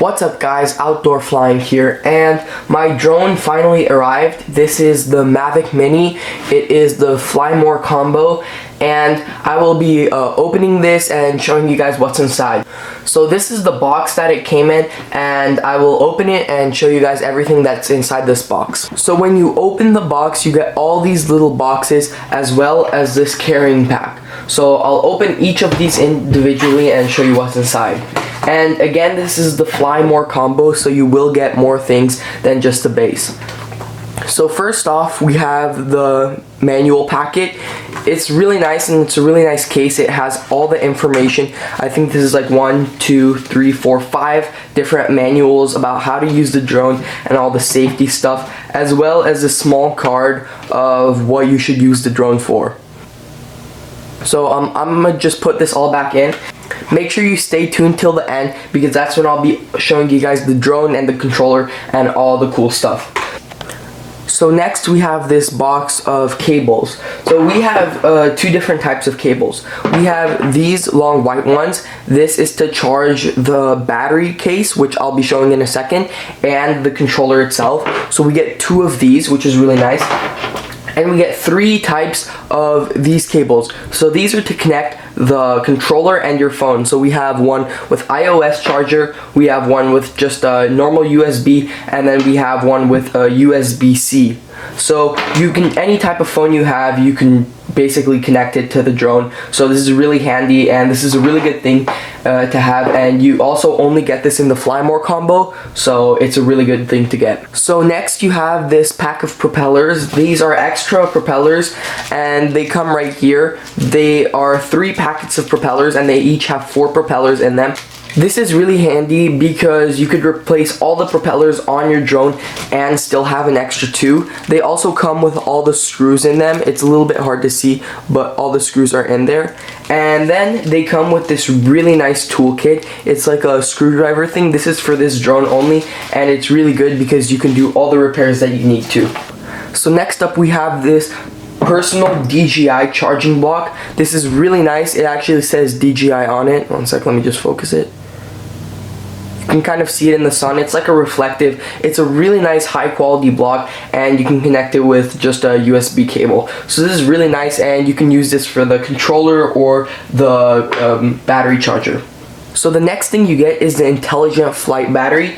What's up guys, Outdoor Flying here, and my drone finally arrived. This is the Mavic Mini. It is the Flymore combo, and I will be opening this and showing you guys what's inside. So this is the box that it came in, and I will open it and show you guys everything that's inside this box. So when you open the box, you get all these little boxes as well as this carrying pack. So I'll open each of these individually and show you what's inside. And again, this is the Flymore combo, so you will get more things than just the base. So first off, we have the manual packet. It's really nice, and it's a really nice case. It has all the information. I think this is like 1, 2, 3, 4, 5 different manuals about how to use the drone and all the safety stuff, as well as a small card of what you should use the drone for. So I'm gonna just put this all back in. Make sure you stay tuned till the end, because that's when I'll be showing you guys the drone and the controller and all the cool stuff. So next we have this box of cables. So we have two different types of cables. We have these long white ones. This is to charge the battery case, which I'll be showing in a second, and the controller itself. So we get 2 of these, which is really nice. And we get 3 types of these cables. So these are to connect the controller and your phone. So we have one with iOS charger, we have one with just a normal USB, and then we have one with a USB-C. So you can, any type of phone you have, you can basically connect it to the drone. So this is really handy, and this is a really good thing to have, and you also only get this in the Flymore combo, so it's a really good thing to get. So next you have this pack of propellers. These are extra propellers, and they come right here. They are 3 packets of propellers, and they each have 4 propellers in them. This is really handy because you could replace all the propellers on your drone and still have an extra 2. They also come with all the screws in them. It's a little bit hard to see, but all the screws are in there. And then they come with this really nice toolkit. It's like a screwdriver thing. This is for this drone only, and it's really good because you can do all the repairs that you need to. So next up we have this personal DJI charging block. This is really nice. It actually says DJI on it. One sec, let me just focus it. You can kind of see it in the sun. It's like a reflective. It's a really nice high quality block, and you can connect it with just a USB cable. So this is really nice, and you can use this for the controller or the battery charger. So the next thing you get is the intelligent flight battery.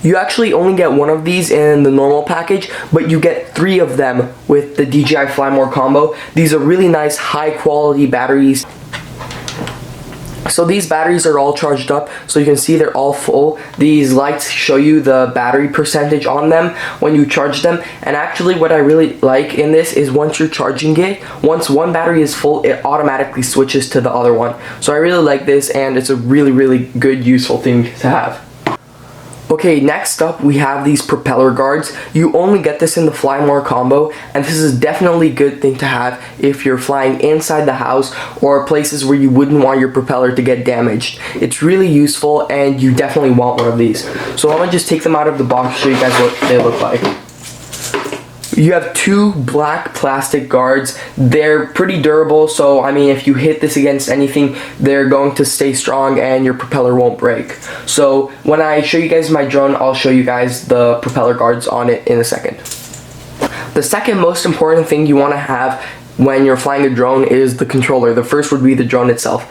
You actually only get 1 of these in the normal package, but you get 3 of them with the DJI Flymore combo. These are really nice high quality batteries. So these batteries are all charged up, so you can see they're all full. These lights show you the battery percentage on them when you charge them. And actually what I really like in this is once you're charging it, once one battery is full, it automatically switches to the other one. So I really like this, and it's a really good useful thing to have. Okay, next up we have these propeller guards. You only get this in the Flymore combo, and this is definitely a good thing to have if you're flying inside the house or places where you wouldn't want your propeller to get damaged. It's really useful, and you definitely want one of these. So I'm gonna just take them out of the box to show you guys what they look like. You have 2 black plastic guards. They're pretty durable, so I mean, if you hit this against anything, they're going to stay strong and your propeller won't break. So when I show you guys my drone, I'll show you guys the propeller guards on it in a second. The second most important thing you want to have when you're flying a drone is the controller. The first would be the drone itself.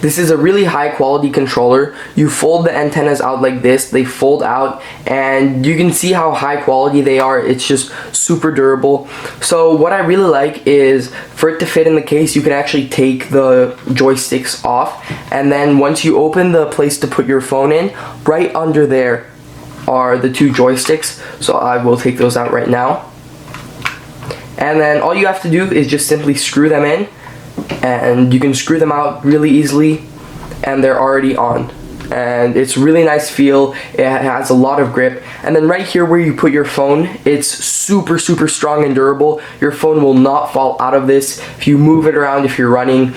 This is a really high quality controller. You fold the antennas out like this, they fold out, and you can see how high quality they are. It's just super durable. So what I really like is for it to fit in the case, you can actually take the joysticks off, and then once you open the place to put your phone in, right under there are the 2 joysticks. So I will take those out right now. And then all you have to do is just simply screw them in, and you can screw them out really easily, and they're already on. And it's really nice feel. It has a lot of grip. And then right here where you put your phone, it's super strong and durable. Your phone will not fall out of this if you move it around if you're running.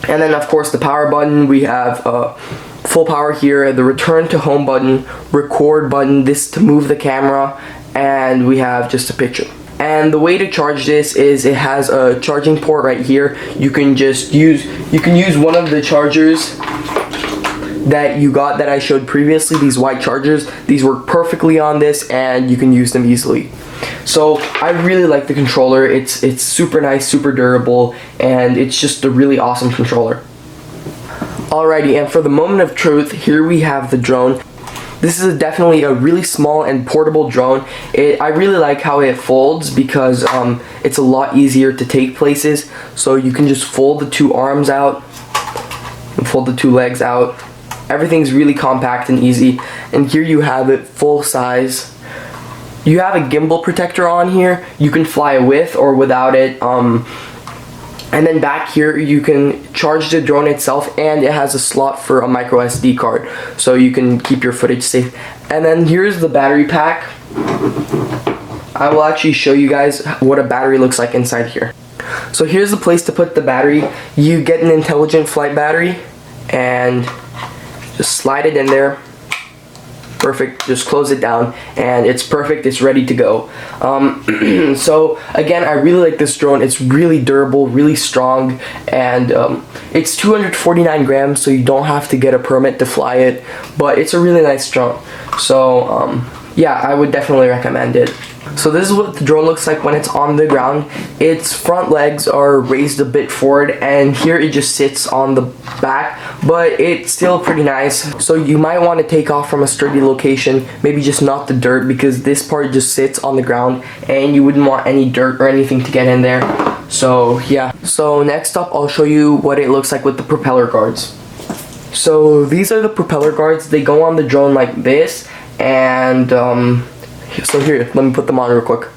And then of course the power button, we have full power here, the return to home button, record button, this to move the camera, and we have just a picture. And the way to charge this is it has a charging port right here. You can use one of the chargers that you got that I showed previously, these white chargers, these work perfectly on this and you can use them easily. So I really like the controller. It's super nice, super durable, and it's just a really awesome controller. Alrighty, and for the moment of truth, here we have the drone. This is definitely a really small and portable drone. I really like how it folds because it's a lot easier to take places. So you can just fold the two arms out and fold the two legs out. Everything's really compact and easy. And here you have it full size. You have a gimbal protector on here. You can fly with or without it. And then back here you can charge the drone itself, and it has a slot for a micro SD card, so you can keep your footage safe. And then here's the battery pack. I will actually show you guys what a battery looks like inside here. So here's the place to put the battery. You get an intelligent flight battery and just slide it in there. Perfect. Just close it down and it's perfect. It's ready to go. So again, I really like this drone. It's really durable, really strong, and it's 249 grams, so you don't have to get a permit to fly it, but it's a really nice drone. So yeah, I would definitely recommend it. So this is what the drone looks like when it's on the ground. Its front legs are raised a bit forward, and here it just sits on the back, but it's still pretty nice. So you might want to take off from a sturdy location, maybe just not the dirt, because this part just sits on the ground and you wouldn't want any dirt or anything to get in there. So yeah. So next up, I'll show you what it looks like with the propeller guards. So these are the propeller guards. They go on the drone like this, and so here, let me put them on real quick.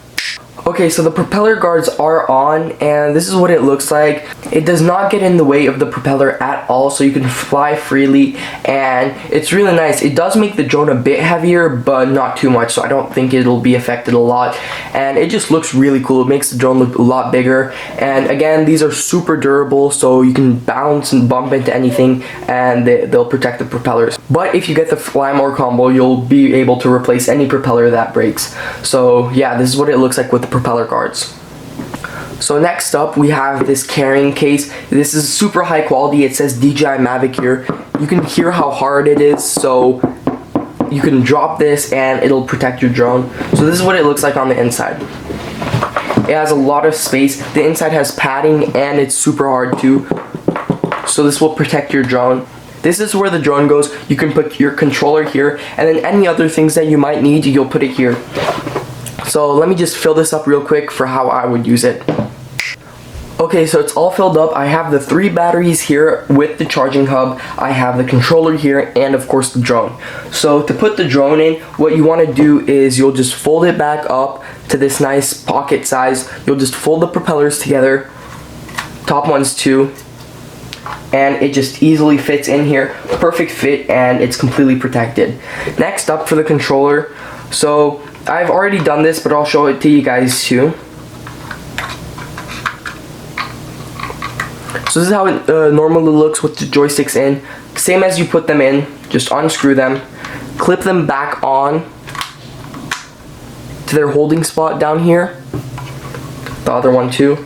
Okay, so the propeller guards are on, and this is what it looks like. It does not get in the way of the propeller at all, so you can fly freely, and it's really nice. It does make the drone a bit heavier, but not too much, so I don't think it'll be affected a lot. And it just looks really cool. It makes the drone look a lot bigger. And again, these are super durable, so you can bounce and bump into anything, and they'll protect the propellers. But if you get the Flymore combo, you'll be able to replace any propeller that breaks. So yeah, this is what it looks like with the propeller guards. So next up, we have this carrying case. This is super high quality. It says DJI Mavic here. You can hear how hard it is, so you can drop this and it'll protect your drone. So this is what it looks like on the inside. It has a lot of space. The inside has padding and it's super hard too. So this will protect your drone. This is where the drone goes. You can put your controller here, and then any other things that you might need, you'll put it here. So let me just fill this up real quick for how I would use it. Okay, so it's all filled up. I have the 3 batteries here with the charging hub. I have the controller here, and of course the drone. So to put the drone in, what you want to do is you'll just fold it back up to this nice pocket size. You'll just fold the propellers together, top ones too, and it just easily fits in here. Perfect fit, and it's completely protected. Next up, for the controller, so I've already done this, but I'll show it to you guys too. So this is how it normally looks with the joysticks in. Same as you put them in, just unscrew them, clip them back on to their holding spot down here. The other one too.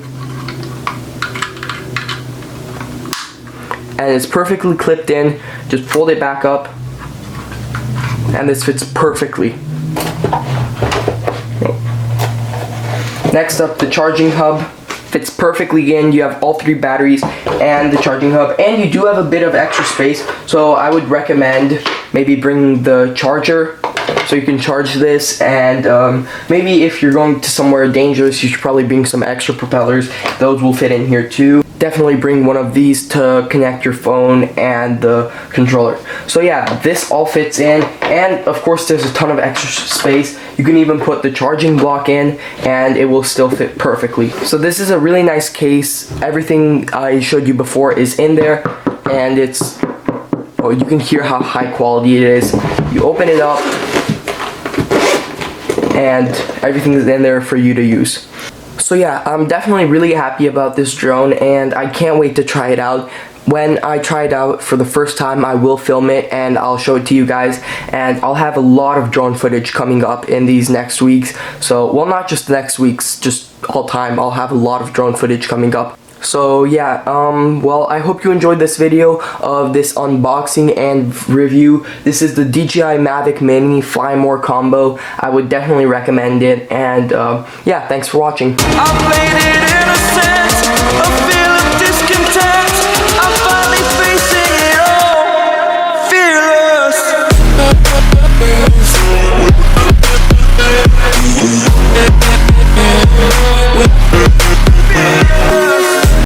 And it's perfectly clipped in. Just fold it back up, and this fits perfectly. Next up, the charging hub fits perfectly in. You have all 3 batteries and the charging hub, and you do have a bit of extra space, so I would recommend maybe bringing the charger so you can charge this, and maybe if you're going to somewhere dangerous, you should probably bring some extra propellers. Those will fit in here too. Definitely bring one of these to connect your phone and the controller. So yeah, this all fits in, and of course there's a ton of extra space. You can even put the charging block in and it will still fit perfectly. So this is a really nice case. Everything I showed you before is in there, and it's, oh, you can hear how high quality it is. You open it up and everything is in there for you to use. So yeah, I'm definitely really happy about this drone, and I can't wait to try it out. When I try it out for the first time, I will film it and I'll show it to you guys, and I'll have a lot of drone footage coming up in these next weeks. So, well, not just next weeks, just all time. I'll have a lot of drone footage coming up. So yeah, well, I hope you enjoyed this video of this unboxing and review. This is the DJI Mavic Mini Flymore combo. I would definitely recommend it, and yeah, thanks for watching. I played it in a sense, a feel of discontent. I finally faced it.